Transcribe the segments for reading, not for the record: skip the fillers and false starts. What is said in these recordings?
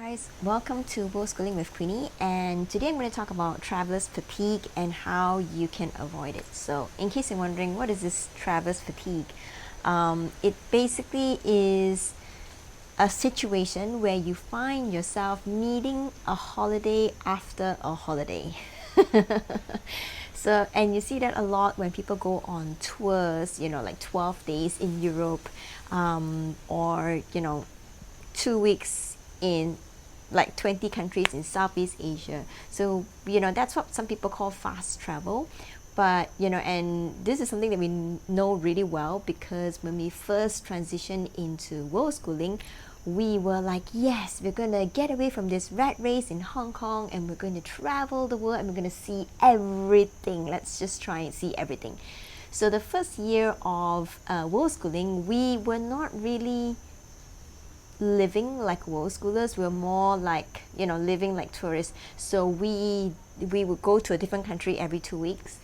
guys, welcome to Worldschooling with Queenie, and today I'm going to talk about traveler's fatigue and how you can avoid it. So in case you're wondering what is this traveler's fatigue, it basically is a situation where you find yourself needing a holiday after a holiday. So, and you see that a lot when people go on tours, like 12 days in Europe, or 2 weeks in like 20 countries in Southeast Asia. So, that's what some people call fast travel. But, and this is something that we know really well because when we first transitioned into Worldschooling, we were like, yes, we're going to get away from this rat race in Hong Kong and we're going to travel the world and we're going to see everything. Let's just try and see everything. So the first year of Worldschooling, we were not really living like world schoolers. We're more like living like tourists. So we would go to a different country every 2 weeks,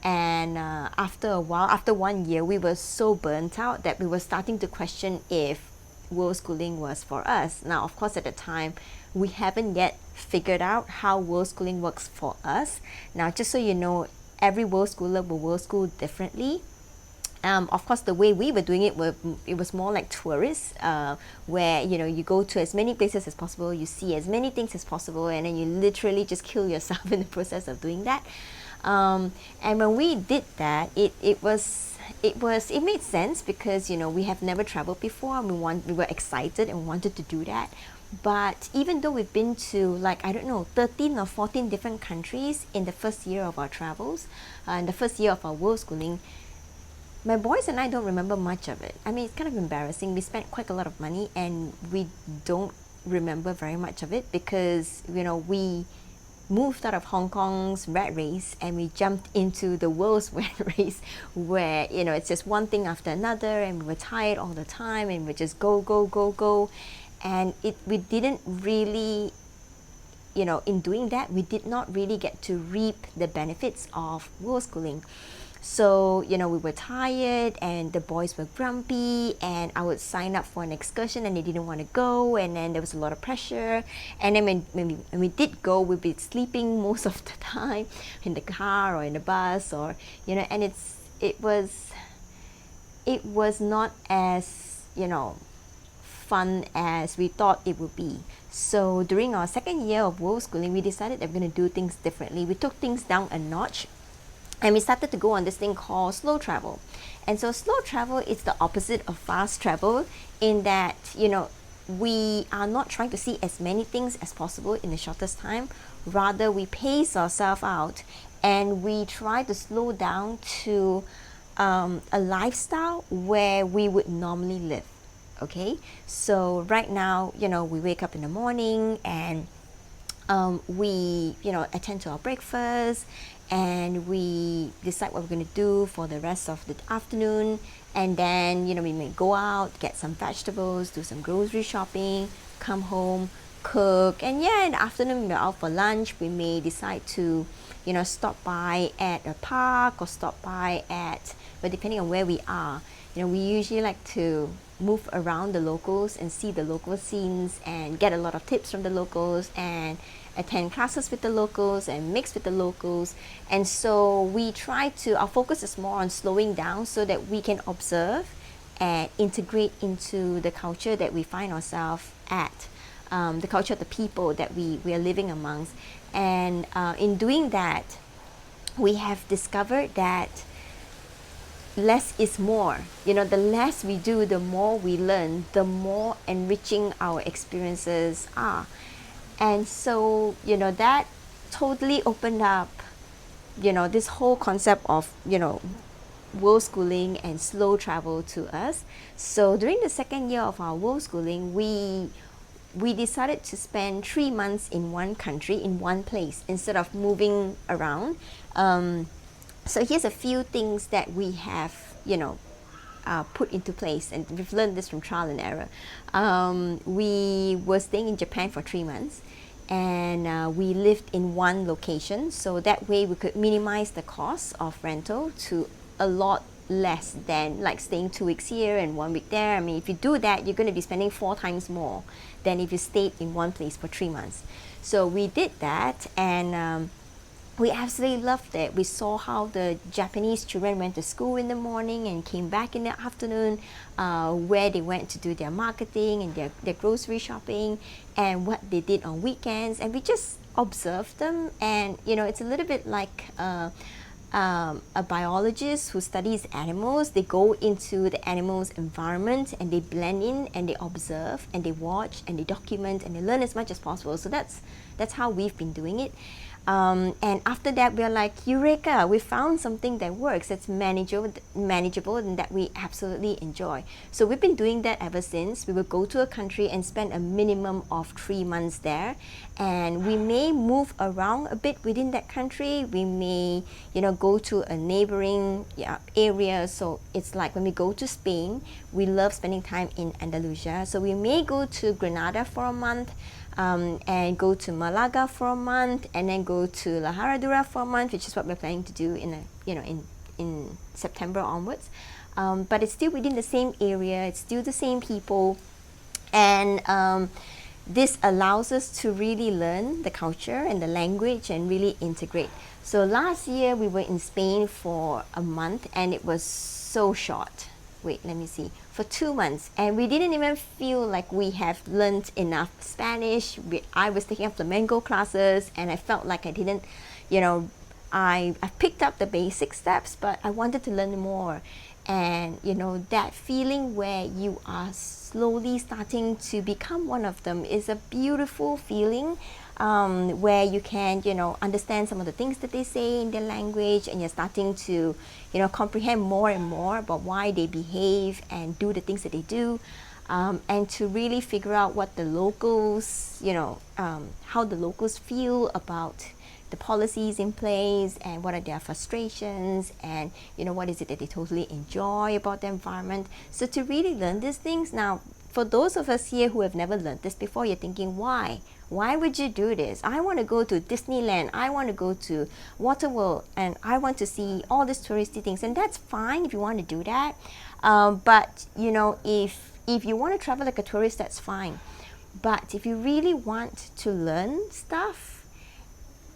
and after a while, after 1 year, we were so burnt out that we were starting to question if world schooling was for us. Now, of course, at the time we haven't yet figured out how world schooling works for us. Now, just so you know, every world schooler will world school differently. Of course, the way we were doing it, it was more like tourists, where you go to as many places as possible, you see as many things as possible, and then you literally just kill yourself in the process of doing that. And when we did that, it made sense because we have never traveled before, and we were excited and wanted to do that. But even though we've been to 13 or 14 different countries in the first year of our travels, in the first year of our world schooling, my boys and I don't remember much of it. I mean, it's kind of embarrassing. We spent quite a lot of money and we don't remember very much of it because, we moved out of Hong Kong's rat race and we jumped into the world's rat race where, it's just one thing after another and we were tired all the time and we just go, go, go, go. And we didn't really, in doing that, we did not really get to reap the benefits of world schooling. So, we were tired and the boys were grumpy, and I would sign up for an excursion and they didn't want to go, and then there was a lot of pressure. And then when we did go, we'd be sleeping most of the time in the car or in the bus, or and it was not as fun as we thought it would be. So during our second year of world schooling, we decided that we're going to do things differently. We took things down a notch. And we started to go on this thing called slow travel. And so slow travel is the opposite of fast travel in that, we are not trying to see as many things as possible in the shortest time. Rather, we pace ourselves out and we try to slow down to a lifestyle where we would normally live. Okay? So right now, we wake up in the morning and we attend to our breakfast, and we decide what we're going to do for the rest of the afternoon, and then we may go out, get some vegetables, do some grocery shopping, come home, cook, and in the afternoon we're out for lunch. We may decide to stop by at a park or stop by but depending on where we are, we usually like to move around the locals and see the local scenes and get a lot of tips from the locals and attend classes with the locals and mix with the locals. And so we try to, our focus is more on slowing down so that we can observe and integrate into the culture that we find ourselves at, the culture of the people that we are living amongst. And in doing that, we have discovered that less is more. The less we do, the more we learn, the more enriching our experiences are. And so, that totally opened up, this whole concept of, world schooling and slow travel to us. So during the second year of our world schooling, we decided to spend 3 months in one country, in one place, instead of moving around. So here's a few things that we have, put into place, and we've learned this from trial and error. We were staying in Japan for 3 months, and we lived in one location, so that way we could minimize the cost of rental to a lot less than like staying 2 weeks here and 1 week there. I mean, if you do that, you're going to be spending 4 times more than if you stayed in one place for 3 months. So we did that, and we absolutely loved it. We saw how the Japanese children went to school in the morning and came back in the afternoon, where they went to do their marketing and their grocery shopping, and what they did on weekends. And we just observed them. And it's a little bit like a biologist who studies animals. They go into the animal's environment and they blend in and they observe and they watch and they document and they learn as much as possible. So that's how we've been doing it. And after that, we're like, eureka, we found something that works, that's manageable and that we absolutely enjoy. So we've been doing that ever since. We will go to a country and spend a minimum of 3 months there, and we may move around a bit within that country. We may go to a neighboring area. So it's like when we go to Spain, we love spending time in Andalusia, so we may go to Granada for a month, and go to Malaga for a month, and then go to La Herradura for a month, which is what we're planning to do in September onwards. But it's still within the same area, it's still the same people, and this allows us to really learn the culture and the language and really integrate. So last year we were in Spain for a month, and it was so short. For 2 months, and we didn't even feel like we have learned enough Spanish. I was taking up flamenco classes, and I felt like I didn't, I picked up the basic steps, but I wanted to learn more. And that feeling where you are slowly starting to become one of them is a beautiful feeling, where you can understand some of the things that they say in their language, and you're starting to comprehend more and more about why they behave and do the things that they do, and to really figure out what the locals how the locals feel about the policies in place, and what are their frustrations, and what is it that they totally enjoy about the environment. So to really learn these things. Now, for those of us here who have never learned this before, you're thinking, why would you do this? I want to go to Disneyland, I want to go to Waterworld, and I want to see all these touristy things. And that's fine if you want to do that, but if you want to travel like a tourist, that's fine. But if you really want to learn stuff,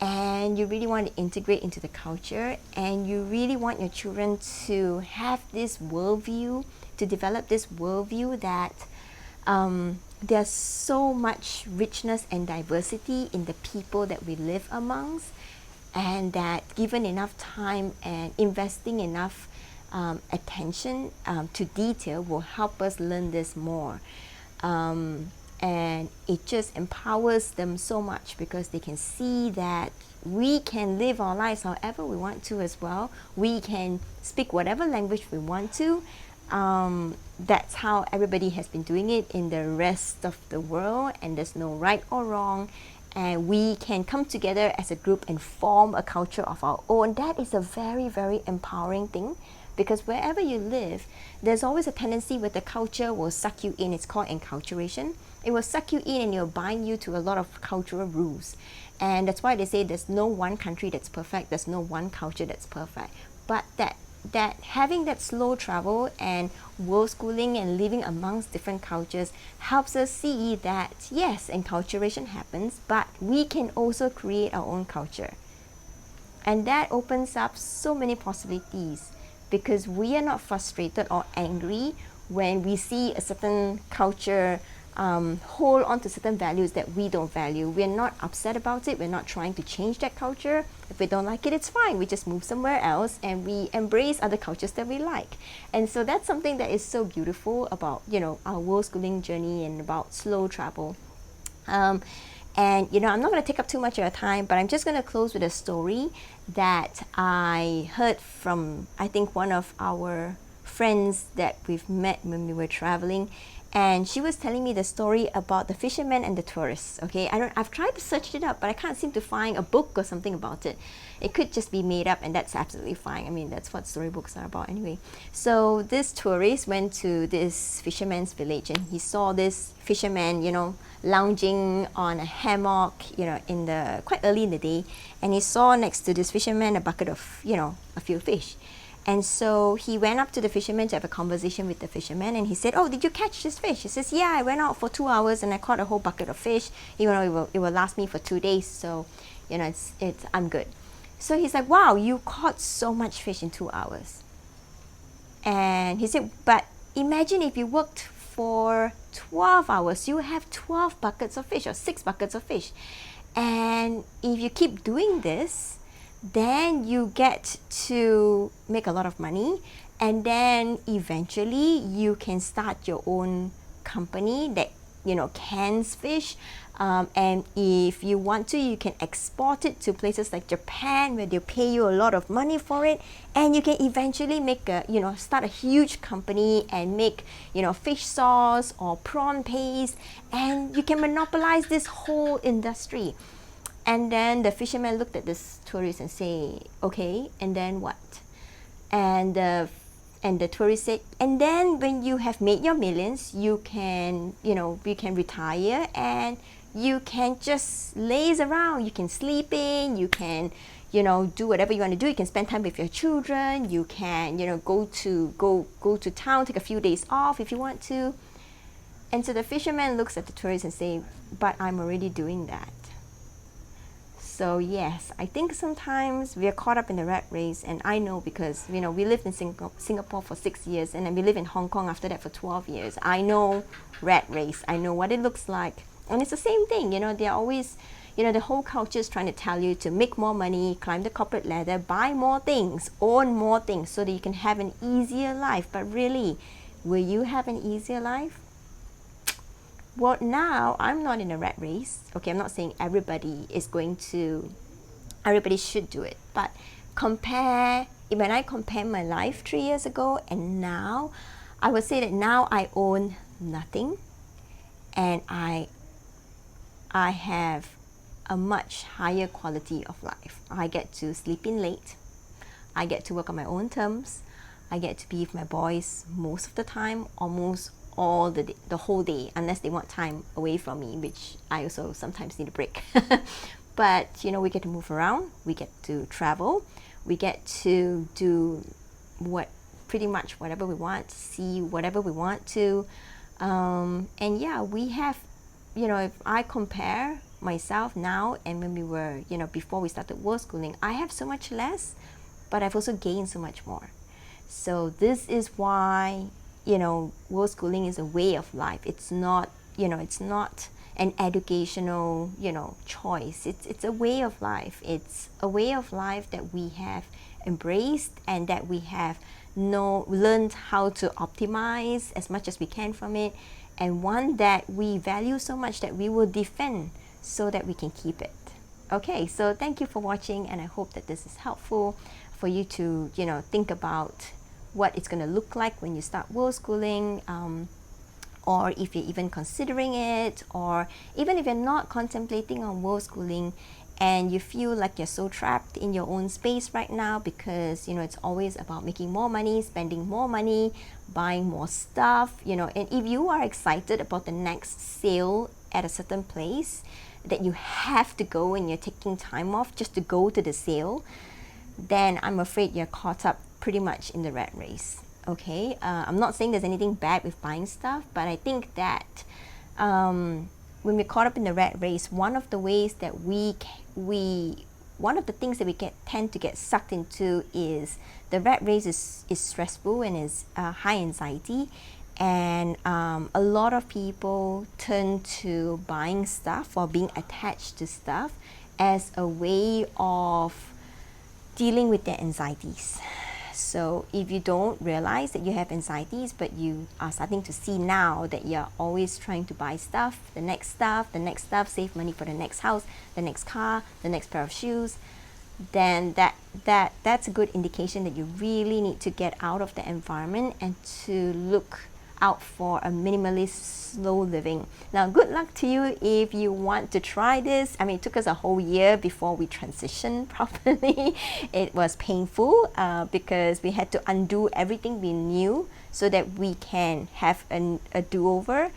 and you really want to integrate into the culture, and you really want your children to have this worldview, to develop this worldview that there's so much richness and diversity in the people that we live amongst, and that given enough time and investing enough attention to detail will help us learn this more. And it just empowers them so much, because they can see that we can live our lives however we want to as well. We can speak whatever language we want to. That's how everybody has been doing it in the rest of the world, and there's no right or wrong. And we can come together as a group and form a culture of our own. That is a very, very empowering thing, because wherever you live, there's always a tendency where the culture will suck you in. It's called enculturation. It will suck you in, and it will bind you to a lot of cultural rules. And that's why they say there's no one country that's perfect, there's no one culture that's perfect. But that having that slow travel and world schooling and living amongst different cultures helps us see that yes, enculturation happens, but we can also create our own culture. And that opens up so many possibilities, because we are not frustrated or angry when we see a certain culture hold on to certain values that we don't value. We're not upset about it. We're not trying to change that culture. If we don't like it, it's fine. We just move somewhere else, and we embrace other cultures that we like. And so that's something that is so beautiful about our world schooling journey and about slow travel. And I'm not going to take up too much of your time, but I'm just going to close with a story that I heard from, I think, one of our friends that we've met when we were traveling. And she was telling me the story about the fisherman and the tourists. Okay, I've tried to search it up, but I can't seem to find a book or something about it. It could just be made up, and that's absolutely fine. I mean, that's what storybooks are about anyway. So this tourist went to this fisherman's village, and he saw this fisherman, lounging on a hammock, in the quite early in the day, and he saw next to this fisherman a bucket of, a few fish. And so he went up to the fisherman to have a conversation with the fisherman, and he said, "Oh, did you catch this fish?" He says, "Yeah, I went out for 2 hours and I caught a whole bucket of fish. You know, it will last me for 2 days, so you know, I'm good." So he's like, "Wow, you caught so much fish in 2 hours." And he said, "But imagine if you worked for 12 hours, you have 12 buckets of fish or 6 buckets of fish. And if you keep doing this, then you get to make a lot of money, and then eventually you can start your own company that, you know, cans fish, and if you want to, you can export it to places like Japan where they'll pay you a lot of money for it, and you can eventually make a, you know, start a huge company and make, you know, fish sauce or prawn paste, and you can monopolize this whole industry." And then the fisherman looked at this tourist and say, "Okay, and then what?" And the tourist said, "And then when you have made your millions, you can, you know, you can retire and you can just laze around. You can sleep in, you can, you know, do whatever you want to do. You can spend time with your children. You can, you know, go to town, take a few days off if you want to." And so the fisherman looks at the tourist and say, "But I'm already doing that." So yes, I think sometimes we are caught up in the rat race, and I know because, you know, we lived in Singapore for 6 years, and then we lived in Hong Kong after that for 12 years. I know rat race. I know what it looks like. And it's the same thing, you know, they're always, you know, the whole culture is trying to tell you to make more money, climb the corporate ladder, buy more things, own more things so that you can have an easier life. But really, will you have an easier life? Well, now I'm not in a rat race. Okay, I'm not saying everybody should do it. But when I compare my life 3 years ago and now, I would say that now I own nothing, and I have a much higher quality of life. I get to sleep in late. I get to work on my own terms. I get to be with my boys most of the time, almost all the whole day, unless they want time away from me, which I also sometimes need a break. But you know, we get to move around, we get to travel, we get to do pretty much whatever we want, see whatever we want to, and yeah, we have, you know, if I compare myself now and when we were, you know, before we started Worldschooling, I have so much less, but I've also gained so much more. So this is why, you know, Worldschooling is a way of life. It's not, you know, it's not an educational, you know, choice. It's a way of life. It's a way of life that we have embraced and that we have learned how to optimize as much as we can from it, and one that we value so much that we will defend so that we can keep it. Okay, so thank you for watching, and I hope that this is helpful for you to, you know, think about what it's going to look like when you start Worldschooling, or if you're even considering it, or even if you're not contemplating on Worldschooling and you feel like you're so trapped in your own space right now because, you know, it's always about making more money, spending more money, buying more stuff, you know, and if you are excited about the next sale at a certain place that you have to go and you're taking time off just to go to the sale, then I'm afraid you're caught up pretty much in the rat race. Okay, I'm not saying there's anything bad with buying stuff, but I think that when we're caught up in the rat race, one of the ways that one of the things that we tend to get sucked into is the rat race is stressful and is high anxiety, and a lot of people turn to buying stuff or being attached to stuff as a way of dealing with their anxieties. So if you don't realize that you have anxieties, but you are starting to see now that you're always trying to buy stuff, the next stuff, save money for the next house, the next car, the next pair of shoes, then that's a good indication that you really need to get out of the environment and to look out for a minimalist, slow living. Now, good luck to you if you want to try this. I mean, it took us a whole year before we transitioned properly. It was painful because we had to undo everything we knew so that we can have a do-over.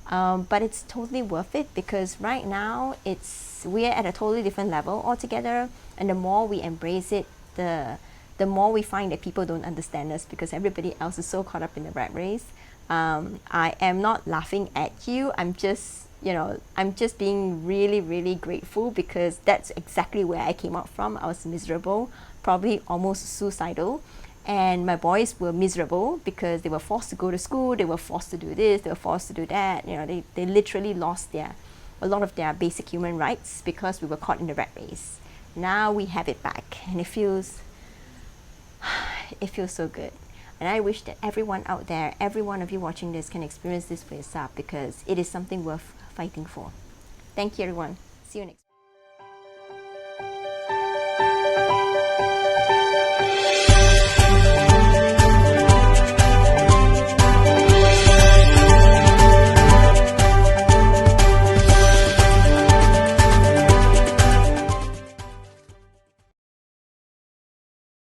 But it's totally worth it because right now we're at a totally different level altogether, and the more we embrace it, the the more we find that people don't understand us because everybody else is so caught up in the rat race. I am not laughing at you. I'm just, I'm just being really, really grateful because that's exactly where I came out from. I was miserable, probably almost suicidal. And my boys were miserable because they were forced to go to school, they were forced to do this, they were forced to do that. They literally lost a lot of their basic human rights because we were caught in the rat race. Now we have it back, and it feels so good. And I wish that everyone out there, every one of you watching this, can experience this for yourself because it is something worth fighting for. Thank you, everyone. See you next time.